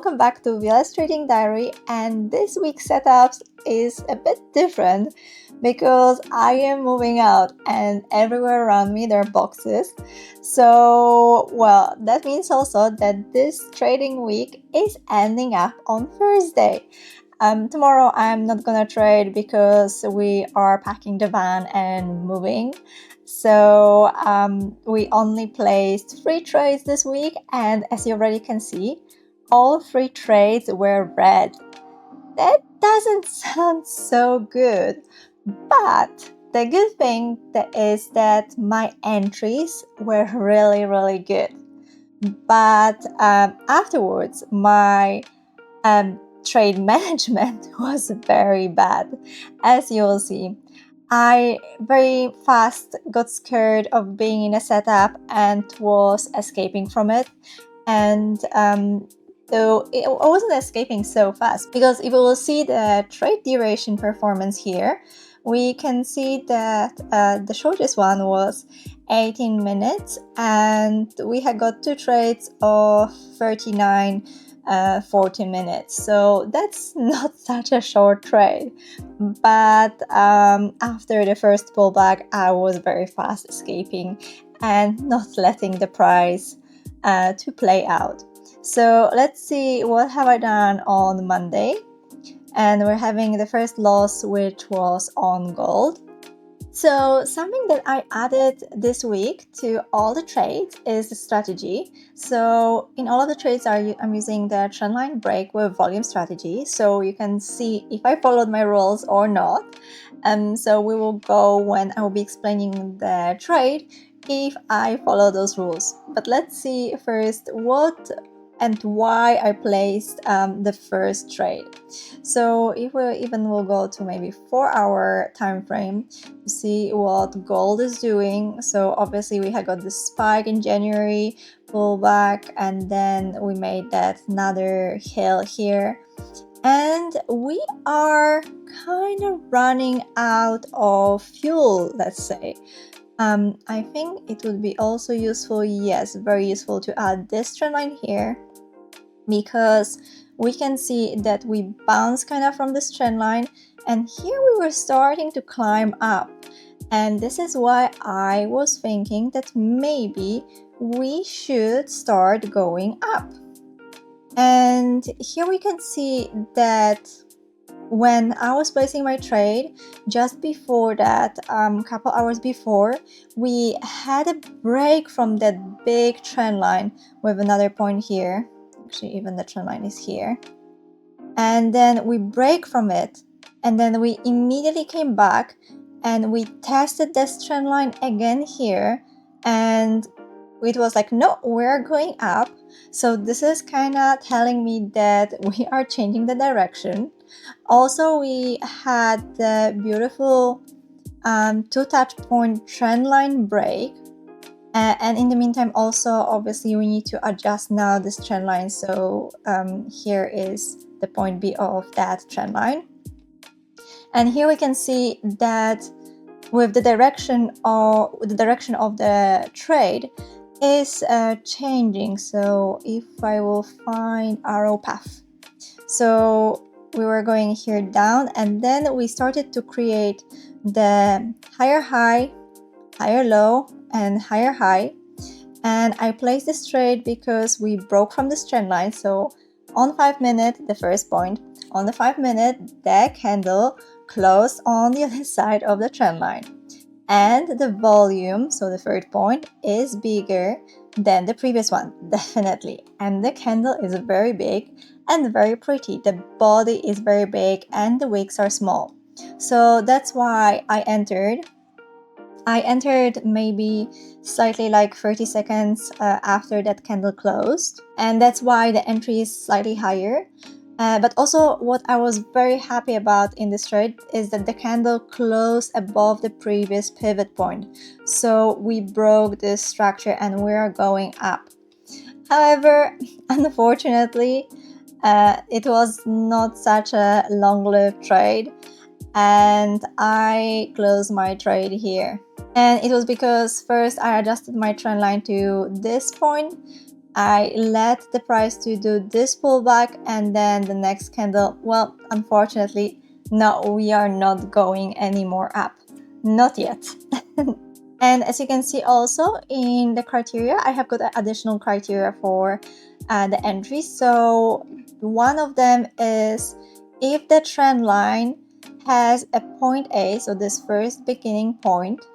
welcome back to Eval's Trading Diary, and this week's setup is a bit different because I am moving out and everywhere around me there are boxes. So, well, that means also that this trading week is ending up on Thursday. Tomorrow I'm not gonna trade because we are packing the van and moving. So we only placed 3 trades this week, and as you already can see, all 3 trades were red. That doesn't sound so good, but the good thing is that my entries were really good. But afterwards, my trade management was very bad, as you will see. I very fast got scared of being in a setup and was escaping from it. And though I wasn't escaping so fast, because if we will see the trade duration performance here, we can see that the shortest one was 18 minutes and we had got 2 trades of 39 40 minutes, so that's not such a short trade. But after the first pullback, I was very fast escaping and not letting the price to play out. So let's see what have I done on Monday. And we're having the first loss, which was on gold. So something that I added this week to all the trades is the strategy. So in all of the trades I'm using the trendline break with volume strategy, so you can see if I followed my rules or not. So we will go when I will be explaining the trade if I follow those rules. But let's see first what and why I placed the first trade. So if we even will go to maybe 4-hour time frame to see what gold is doing. So obviously we had got this spike in January, pullback, and then we made that another hill here. And we are kind of running out of fuel, let's say. I think it would be also useful, yes, very useful, to add this trend line here, because we can see that we bounce kind of from this trend line, and here we were starting to climb up. And this is why I was thinking that maybe we should start going up. And here we can see that when I was placing my trade, just before that, couple hours before, we had a break from that big trend line with another point here. Actually, even the trend line is here. And then we break from it, and then we immediately came back and we tested this trend line again here, and it was like, no, we're going up. So this is kind of telling me that we are changing the direction. Also, we had the beautiful 2 touch point trend line break. And in the meantime, also, obviously, we need to adjust now this trend line. So here is the point B of that trend line. And here we can see that with the direction of the trade is changing. So if I will find arrow path, so we were going here down, and then we started to create the higher high, higher low, and higher high. And I placed this trade because we broke from this trend line. So on 5 minute, the first point, on the 5 minute, the candle closed on the other side of the trend line, and the volume, so the third point, is bigger than the previous one, definitely. And the candle is very big and very pretty. The body is very big and the wicks are small. So that's why I entered maybe slightly like 30 seconds after that candle closed, and that's why the entry is slightly higher. But also what I was very happy about in this trade is that the candle closed above the previous pivot point. So we broke this structure and we are going up. However, unfortunately, it was not such a long-lived trade, and I closed my trade here. And it was because first I adjusted my trend line to this point, I let the price to do this pullback, and then the next candle, well, unfortunately, no, we are not going any more up. Not yet. And as you can see also in the criteria, I have got additional criteria for the entry. So one of them is if the trend line has a point A, so this first beginning point,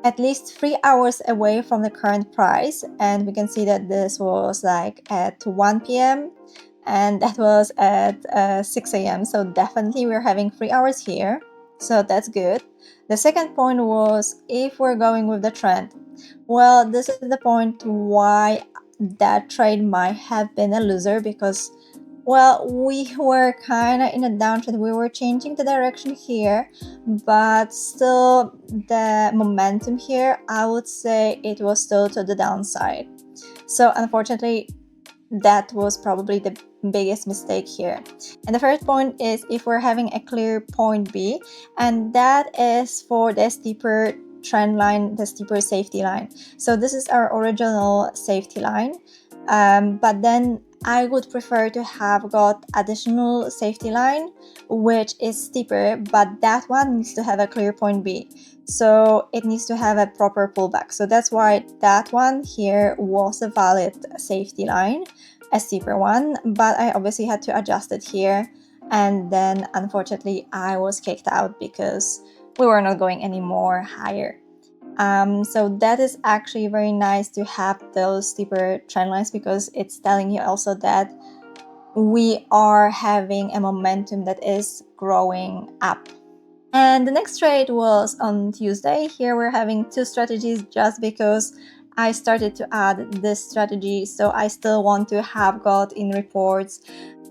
at least 3 hours away from the current price, and we can see that this was like at 1 p.m. and that was at 6 a.m. So definitely we're having 3 hours here, so that's good. The second point was if we're going with the trend. Well, this is the point why that trade might have been a loser, because well, we were kind of in a downtrend. We were changing the direction here, but still the momentum here, I would say it was still to the downside. So unfortunately, that was probably the biggest mistake here. And the first point is if we're having a clear point B, and that is for the steeper trend line, the steeper safety line. So this is our original safety line, but then I would prefer to have got additional safety line which is steeper, but that one needs to have a clear point B. So it needs to have a proper pullback. So that's why that one here was a valid safety line, a steeper one, but I obviously had to adjust it here. And then unfortunately I was kicked out because we were not going any more higher. So that is actually very nice to have those steeper trend lines, because it's telling you also that we are having a momentum that is growing up. And the next trade was on Tuesday. Here we're having two strategies just because I started to add this strategy, so I still want to have got in reports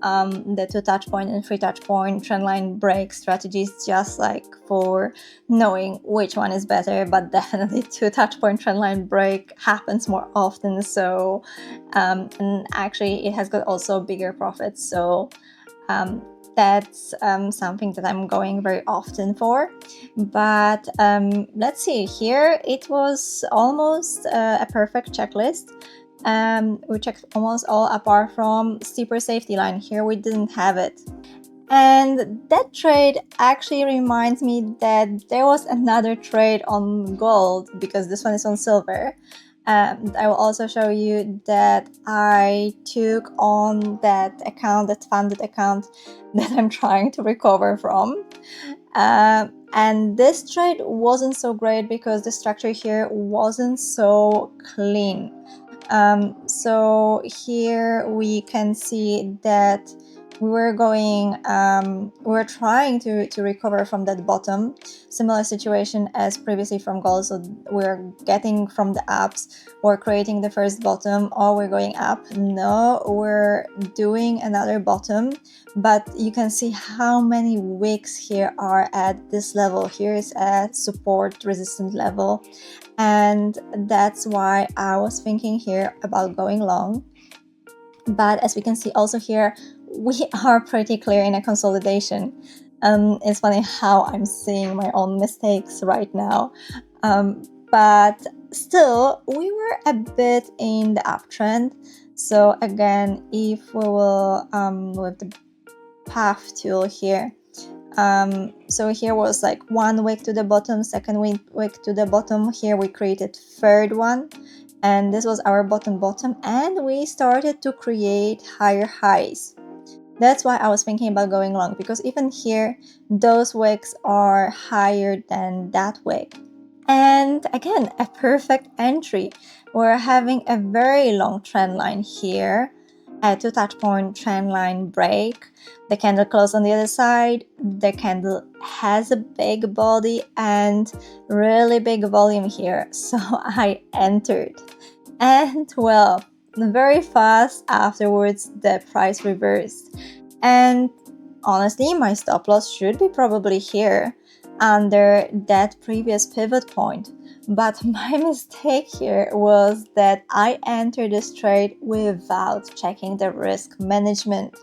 the 2 touch point and 3 touch point trendline break strategies, just like for knowing which one is better. But definitely 2 touch point trendline break happens more often, so and actually it has got also bigger profits, so that's something that I'm going very often for. But let's see, here it was almost a perfect checklist. We checked almost all apart from steeper safety line. Here we didn't have it. And that trade actually reminds me that there was another trade on gold, because this one is on silver. I will also show you that I took on that account, that funded account that I'm trying to recover from. And this trade wasn't so great because the structure here wasn't so clean. So here we can see that we're trying to recover from that bottom, similar situation as previously from gold. So we're getting from the ups, we're creating the first bottom, or we're going up. No, we're doing another bottom, but you can see how many wicks here are at this level. Here is at support resistant level, and that's why I was thinking here about going long. But as we can see also here, we are pretty clear in a consolidation. It's funny how I'm seeing my own mistakes right now. But still, we were a bit in the uptrend. So again, if we will, with the path tool here, so here was like one wick to the bottom, second wick to the bottom. Here we created third one, and this was our bottom, and we started to create higher highs. That's why I was thinking about going long, because even here those wicks are higher than that wick. And again, a perfect entry. We're having a very long trend line here, a 2 touch point trend line break. The candle closed on the other side. The candle has a big body and really big volume here, so I entered. And well, very fast afterwards the price reversed, and honestly my stop loss should be probably here under that previous pivot point. But my mistake here was that I entered this trade without checking the risk management,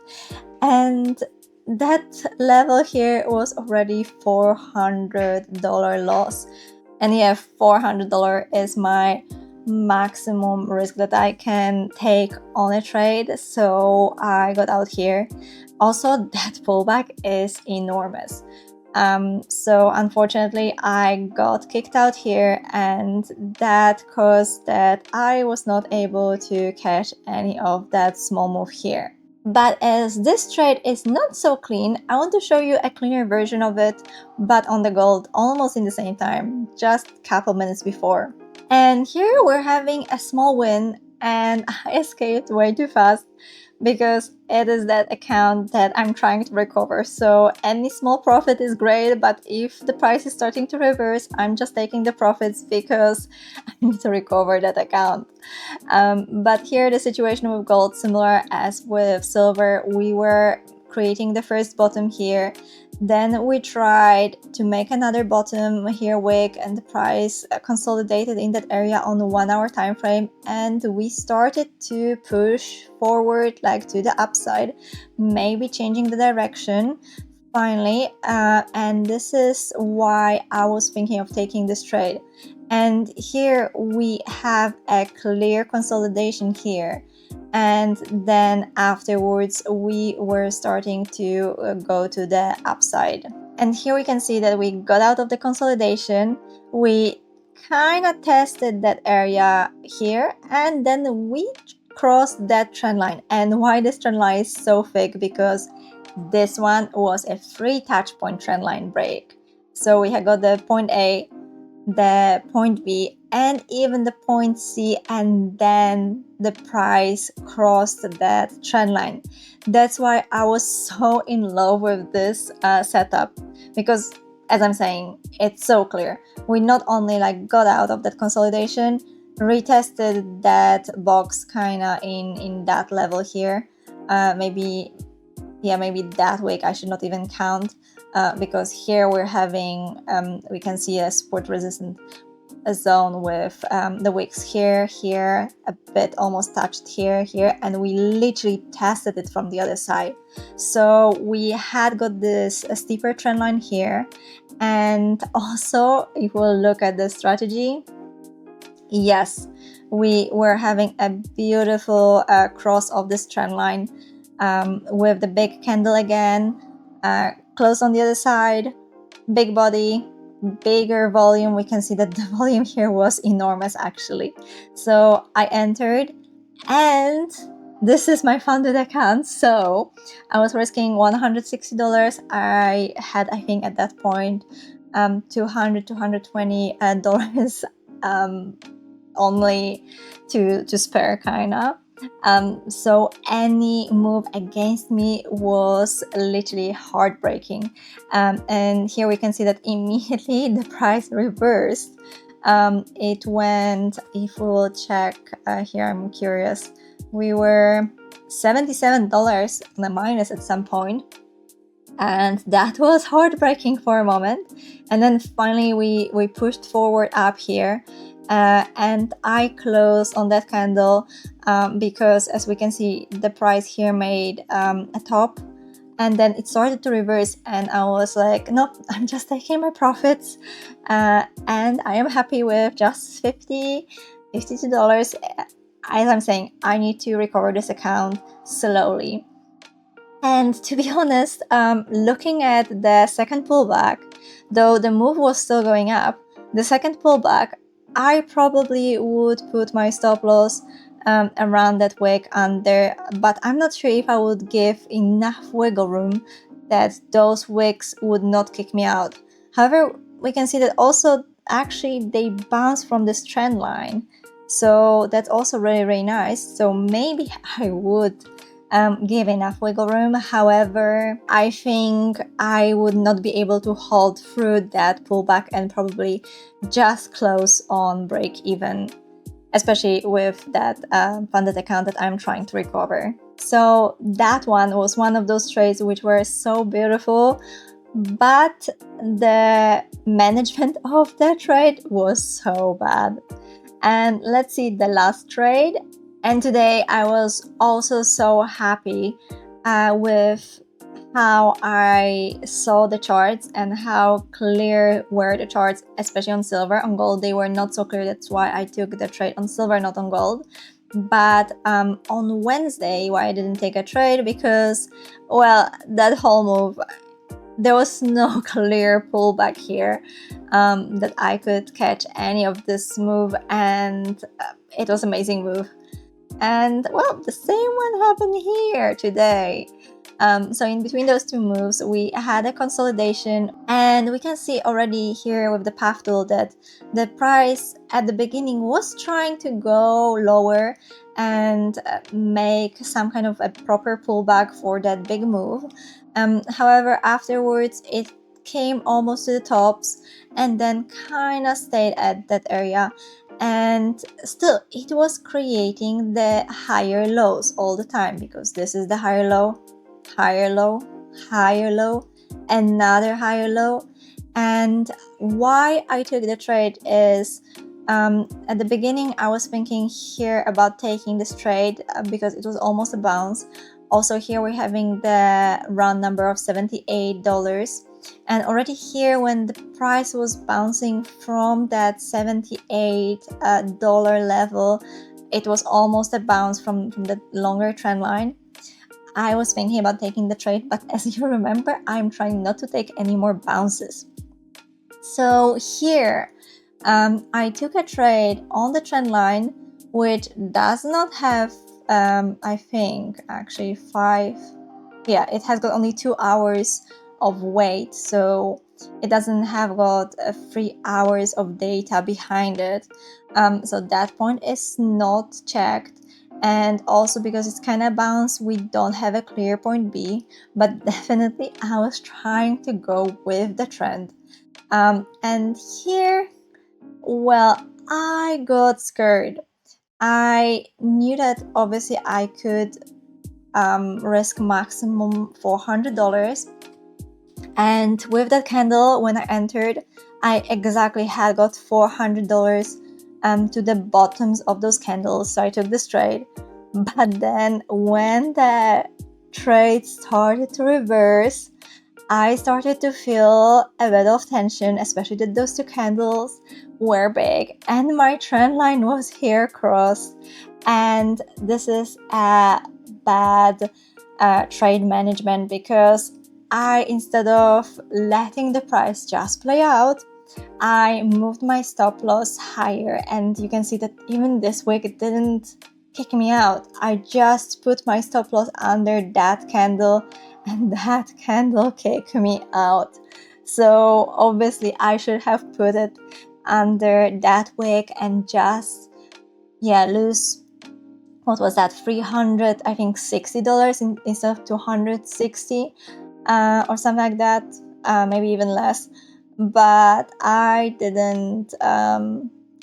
and that level here was already $400 loss. And yeah, $400 is my maximum risk that I can take on a trade, so I got out here. Also, that pullback is enormous. So unfortunately I got kicked out here, and that caused that I was not able to catch any of that small move here. But as this trade is not so clean, I want to show you a cleaner version of it, but on the gold almost in the same time, just a couple minutes before. And here we're having a small win, and I escaped way too fast because it is that account that I'm trying to recover. So any small profit is great, but if the price is starting to reverse, I'm just taking the profits because I need to recover that account. But here the situation with gold, similar as with silver, we were creating the first bottom here. Then we tried to make another bottom here wick, and the price consolidated in that area on the 1 hour time frame, and we started to push forward like to the upside, maybe changing the direction finally, and this is why I was thinking of taking this trade. And here we have a clear consolidation here, and then afterwards we were starting to go to the upside. And here we can see that we got out of the consolidation, we kind of tested that area here, and then we crossed that trend line. And why this trend line is so thick? Because this one was a 3 touch point trend line break. So we had got the point A, the point B, and even the point C, and then the price crossed that trend line. That's why I was so in love with this setup, because as I'm saying, it's so clear. We not only like got out of that consolidation, retested that box kinda in that level here, maybe that week I should not even count, because here we're having, we can see a support resistant zone with the wicks here, a bit almost touched here, and we literally tested it from the other side. So we had got this steeper trend line here, and also if we'll look at the strategy, yes, we were having a beautiful cross of this trend line, with the big candle again, close on the other side, big body, bigger volume. We can see that the volume here was enormous actually. So I entered, and this is my funded account. So I was risking $160. I had, I think at that point, $220 only to spare kinda. So any move against me was literally heartbreaking. And here we can see that immediately the price reversed. It went, if we'll check here, I'm curious, we were $77 on the minus at some point, and that was heartbreaking for a moment. And then finally we pushed forward up here, and I closed on that candle, because as we can see, the price here made a top, and then it started to reverse, and I was like, nope, I'm just taking my profits, and I am happy with just $52. As I'm saying, I need to recover this account slowly. And to be honest, looking at the second pullback, though the move was still going up, the second pullback, I probably would put my stop loss around that wick under, but I'm not sure if I would give enough wiggle room that those wicks would not kick me out. However, we can see that also actually they bounce from this trend line, so that's also really, really nice. So maybe I would give enough wiggle room. However, I think I would not be able to hold through that pullback and probably just close on break even, especially with that funded account that I'm trying to recover. So that one was one of those trades which were so beautiful, but the management of the trade was so bad. And let's see the last trade. And today I was also so happy with how I saw the charts and how clear were the charts, especially on silver. On gold, they were not so clear. That's why I took the trade on silver, not on gold. But on Wednesday, why I didn't take a trade, because, well, that whole move, there was no clear pullback here that I could catch any of this move, and it was an amazing move. And well, the same one happened here today. So in between those two moves, we had a consolidation, and we can see already here with the path tool that the price at the beginning was trying to go lower and make some kind of a proper pullback for that big move. However, afterwards it came almost to the tops and then kind of stayed at that area, and still it was creating the higher lows all the time, because this is the higher low, higher low, higher low, another higher low. And why I took the trade is at the beginning I was thinking here about taking this trade because it was almost a bounce. Also here we're having the round number of $78, and already here when the price was bouncing from that $78 level, it was almost a bounce from the longer trend line. I was thinking about taking the trade, but as you remember, I'm trying not to take any more bounces. So here, I took a trade on the trend line, which does not have, I think, actually it has got only 2 hours of wait, so it doesn't have got 3 hours of data behind it. So that point is not checked. And also because it's kind of bounced, we don't have a clear point B, but definitely I was trying to go with the trend. And here, well, I got scared. I knew that obviously I could risk maximum $400, and with that candle, when I entered, I exactly had got $400 to the bottoms of those candles, so I took this trade. But then when the trade started to reverse, I started to feel a bit of tension, especially that those two candles were big and my trend line was here crossed. And this is a bad trade management, because instead of letting the price just play out, I moved my stop loss higher, and you can see that even this week it didn't kick me out. I just put my stop loss under that candle, and that candle kicked me out. So obviously I should have put it under that wick and just lose, what was that, $300, I think $60 instead of $260 or something like that, maybe even less. But I didn't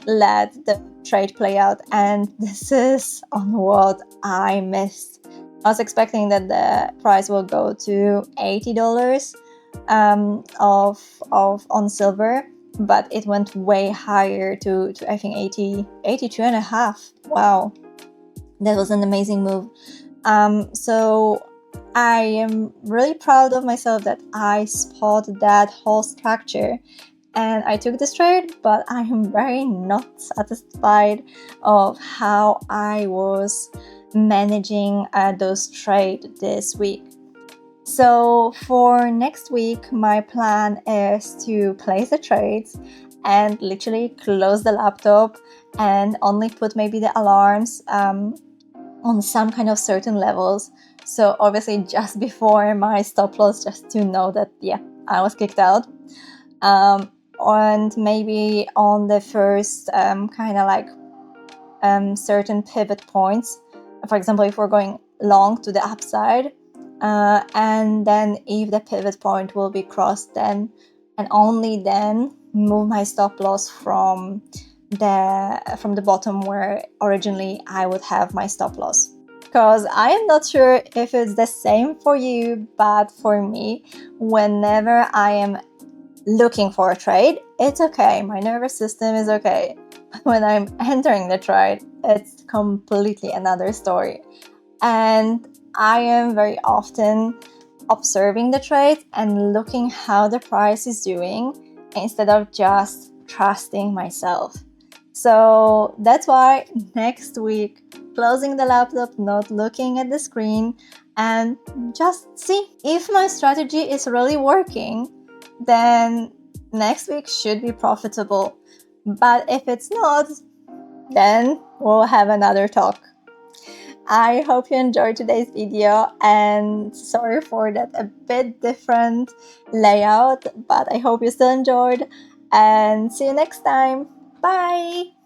let the trade play out, and this is on what I missed. I was expecting that the price will go to $80 on silver, but it went way higher to I think 82 and a half. Wow, that was an amazing move. So I am really proud of myself that I spotted that whole structure and I took this trade, but I am very not satisfied of how I was managing those trades this week. So for next week, my plan is to place the trades and literally close the laptop and only put maybe the alarms on some kind of certain levels. So obviously just before my stop loss, just to know that I was kicked out. And maybe on the first kind of like certain pivot points, for example, if we're going long to the upside, and then if the pivot point will be crossed, then and only then move my stop loss from the bottom where originally I would have my stop loss. Because I am not sure if it's the same for you, but for me, whenever I am looking for a trade, it's okay. My nervous system is okay. When I'm entering the trade, it's completely another story. And I am very often observing the trade and looking how the price is doing instead of just trusting myself. So that's why next week, closing the laptop, not looking at the screen, and just see if my strategy is really working, then next week should be profitable. But if it's not, then we'll have another talk. I hope you enjoyed today's video, and sorry for that a bit different layout, but I hope you still enjoyed, and see you next time. Bye!